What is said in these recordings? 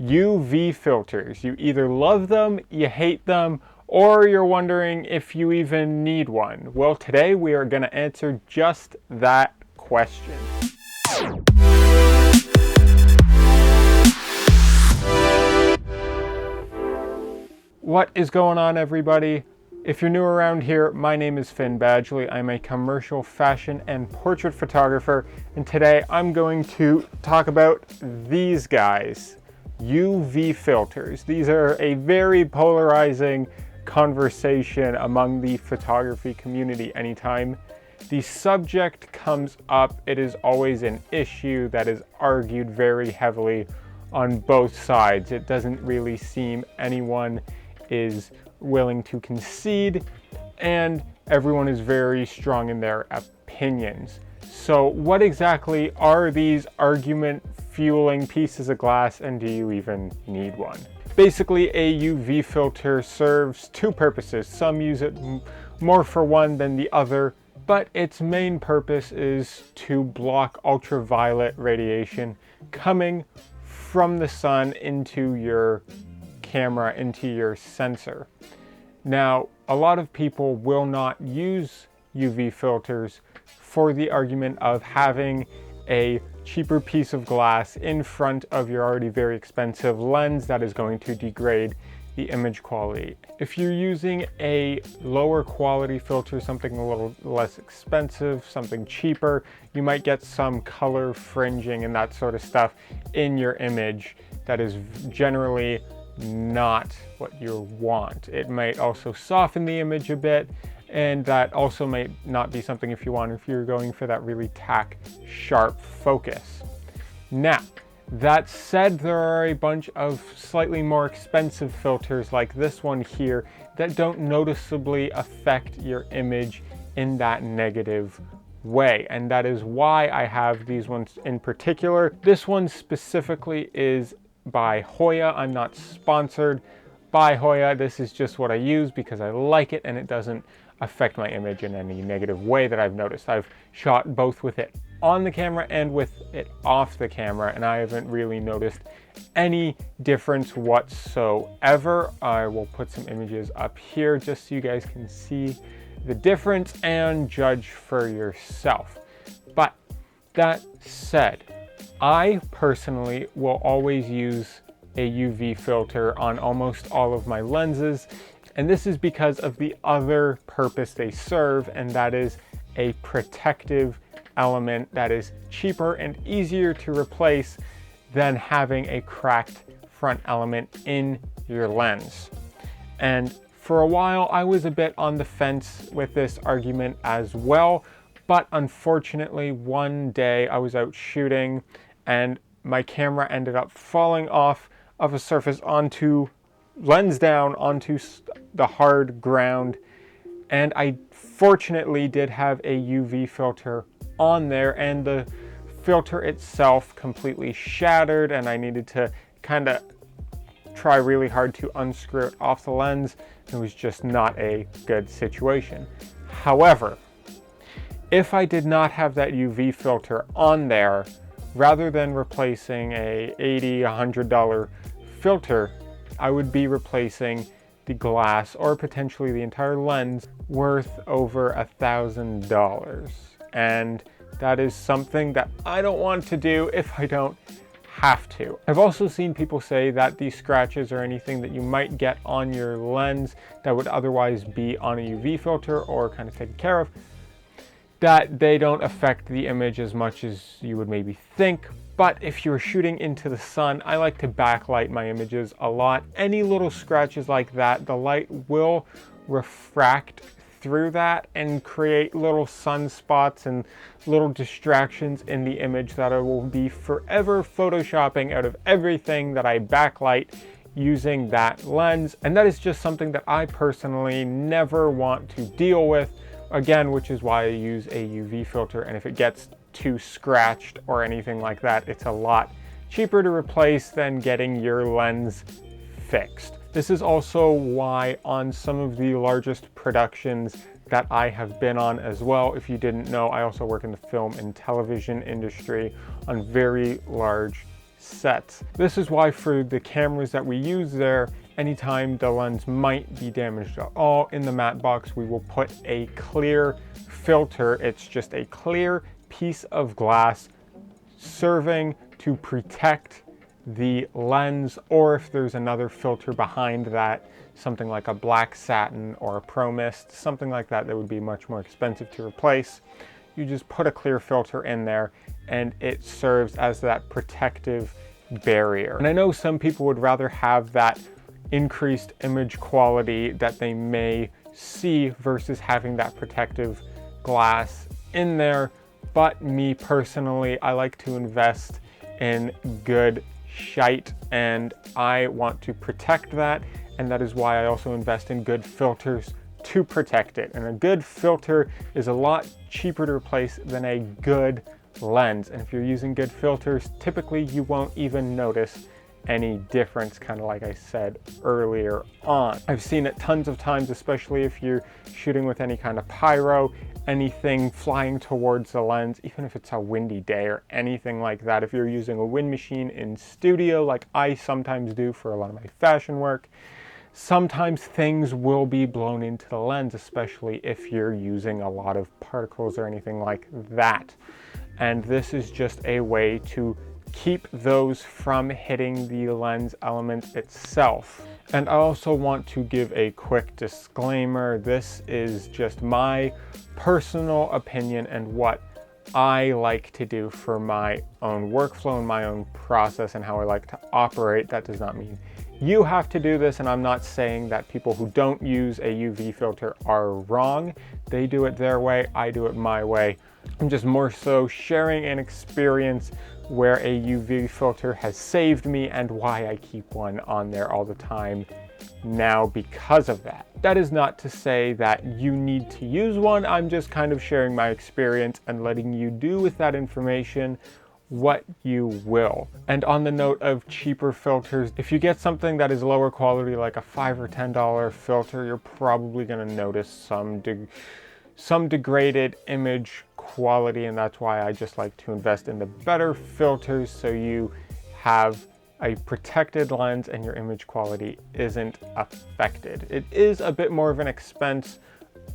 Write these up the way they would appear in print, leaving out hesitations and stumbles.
UV filters. You either love them, you hate them, or you're wondering if you even need one. Well, today we are going to answer just that question. What is going on, everybody? If you're new around here, my name is Finn Badgley. I'm a commercial fashion and portrait photographer, and today I'm going to talk about these guys, UV filters. These are a very polarizing conversation among the photography community. Anytime the subject comes up, it is always an issue that is argued very heavily on both sides. It doesn't really seem anyone is willing to concede, and everyone is very strong in their opinions. So what exactly are these argument fueling pieces of glass, and do you even need one? Basically, a UV filter serves two purposes. Some use it more for one than the other, but its main purpose is to block ultraviolet radiation coming from the sun into your camera, into your sensor. Now, a lot of people will not use UV filters for the argument of having a cheaper piece of glass in front of your already very expensive lens that is going to degrade the image quality. If you're using a lower quality filter, something a little less expensive, something cheaper, you might get some color fringing and that sort of stuff in your image that is generally not what you want. It might also soften the image a bit, and that also might not be something if you're going for that really tack sharp focus. Now, that said, there are a bunch of slightly more expensive filters like this one here that don't noticeably affect your image in that negative way, and that is why I have these ones in particular. This one specifically is by Hoya. I'm not sponsored by Hoya. This is just what I use because I like it and it doesn't affect my image in any negative way that I've noticed. I've shot both with it on the camera and with it off the camera, and I haven't really noticed any difference whatsoever. I will put some images up here just so you guys can see the difference and judge for yourself. But that said, I personally will always use a UV filter on almost all of my lenses, and this is because of the other purpose they serve, and that is a protective element that is cheaper and easier to replace than having a cracked front element in your lens. And for a while I was a bit on the fence with this argument as well, but unfortunately one day I was out shooting and my camera ended up falling off of a surface onto lens down onto the hard ground, and I fortunately did have a UV filter on there, and the filter itself completely shattered and I needed to kind of try really hard to unscrew it off the lens. It was just not a good situation. However, if I did not have that UV filter on there, rather than replacing a $80, $100 filter, I would be replacing the glass or potentially the entire lens worth over $1,000. And that is something that I don't want to do if I don't have to. I've also seen people say that these scratches or anything that you might get on your lens that would otherwise be on a UV filter or kind of taken care of, that they don't affect the image as much as you would maybe think. But if you're shooting into the sun, I like to backlight my images a lot. Any little scratches like that, the light will refract through that and create little sunspots and little distractions in the image that I will be forever photoshopping out of everything that I backlight using that lens. And that is just something that I personally never want to deal with, again, which is why I use a UV filter. And if it gets too scratched or anything like that, it's a lot cheaper to replace than getting your lens fixed. This is also why on some of the largest productions that I have been on as well, if you didn't know, I also work in the film and television industry on very large sets. This is why for the cameras that we use there, anytime the lens might be damaged at all, in the matte box we will put a clear filter. It's just a clear piece of glass serving to protect the lens, or if there's another filter behind that, something like a black satin or a pro mist, something like that that would be much more expensive to replace, you just put a clear filter in there and it serves as that protective barrier. And I know some people would rather have that increased image quality that they may see versus having that protective glass in there, but me personally, I like to invest in good shite and I want to protect that, and that is why I also invest in good filters to protect it. And a good filter is a lot cheaper to replace than a good lens, and if you're using good filters, typically you won't even notice any difference, kind of like I said earlier on. I've seen it tons of times, especially if you're shooting with any kind of pyro, anything flying towards the lens, even if it's a windy day or anything like that. If you're using a wind machine in studio, like I sometimes do for a lot of my fashion work, sometimes things will be blown into the lens, especially if you're using a lot of particles or anything like that. And this is just a way to keep those from hitting the lens element itself. And I also want to give a quick disclaimer. This is just my personal opinion and what I like to do for my own workflow and my own process and how I like to operate. That does not mean you have to do this, and I'm not saying that people who don't use a UV filter are wrong. They do it their way, I do it my way. I'm just more so sharing an experience where a UV filter has saved me and why I keep one on there all the time now because of that. That is not to say that you need to use one. I'm just kind of sharing my experience and letting you do with that information what you will. And on the note of cheaper filters, if you get something that is lower quality, like a $5 or $10 filter, you're probably going to notice some degraded image quality, and that's why I just like to invest in the better filters so you have a protected lens and your image quality isn't affected. It is a bit more of an expense,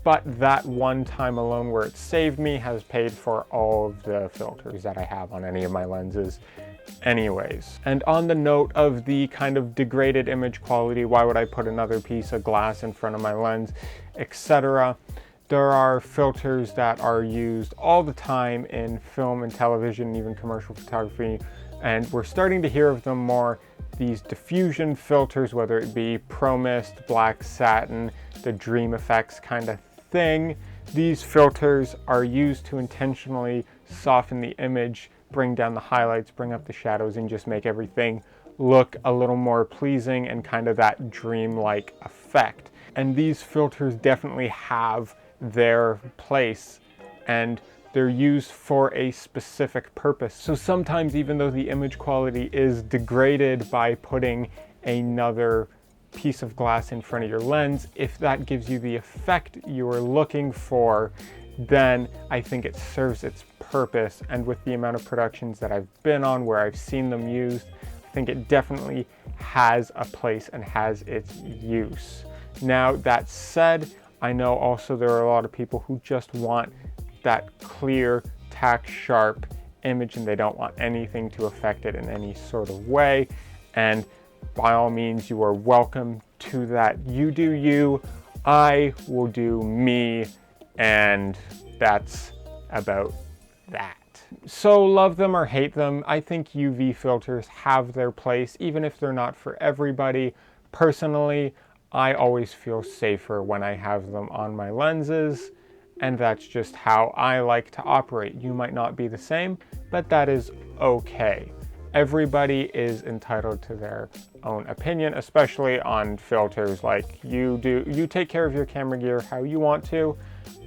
but that one time alone where it saved me has paid for all of the filters that I have on any of my lenses anyways. And on the note of the kind of degraded image quality, why would I put another piece of glass in front of my lens, etc.? There are filters that are used all the time in film and television, even commercial photography, and we're starting to hear of them more. These diffusion filters, whether it be Pro Mist, Black Satin, the Dream Effects kind of thing. These filters are used to intentionally soften the image, bring down the highlights, bring up the shadows, and just make everything look a little more pleasing and kind of that dream-like effect. And these filters definitely have their place and they're used for a specific purpose. So sometimes, even though the image quality is degraded by putting another piece of glass in front of your lens, if that gives you the effect you are looking for, then I think it serves its purpose. And with the amount of productions that I've been on where I've seen them used, I think it definitely has a place and has its use. Now, that said, I know also there are a lot of people who just want that clear, tack sharp image and they don't want anything to affect it in any sort of way. And by all means, you are welcome to that. You do you, I will do me, and that's about that. So love them or hate them, I think UV filters have their place, even if they're not for everybody. Personally, I always feel safer when I have them on my lenses, and that's just how I like to operate. You might not be the same, but that is okay. Everybody is entitled to their own opinion, especially on filters. Like you take care of your camera gear how you want to.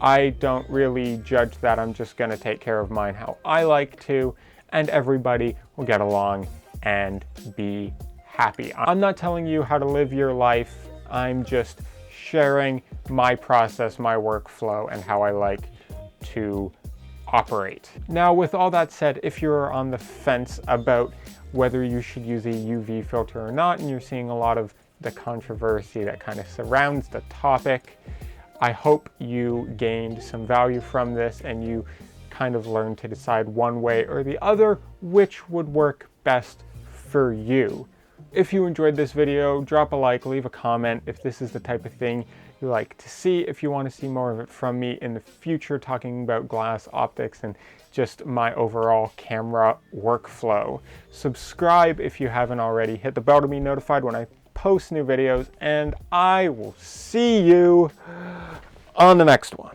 I don't really judge that. I'm just gonna take care of mine how I like to, and everybody will get along and be happy. I'm not telling you how to live your life. I'm just sharing my process, my workflow, and how I like to operate. Now, with all that said, if you're on the fence about whether you should use a UV filter or not, and you're seeing a lot of the controversy that kind of surrounds the topic. I hope you gained some value from this and you kind of learned to decide one way or the other which would work best for you. If you enjoyed this video, drop a like, leave a comment if this is the type of thing you like to see. If you want to see more of it from me in the future, talking about glass optics and just my overall camera workflow. Subscribe if you haven't already. Hit the bell to be notified when I post new videos, and I will see you on the next one.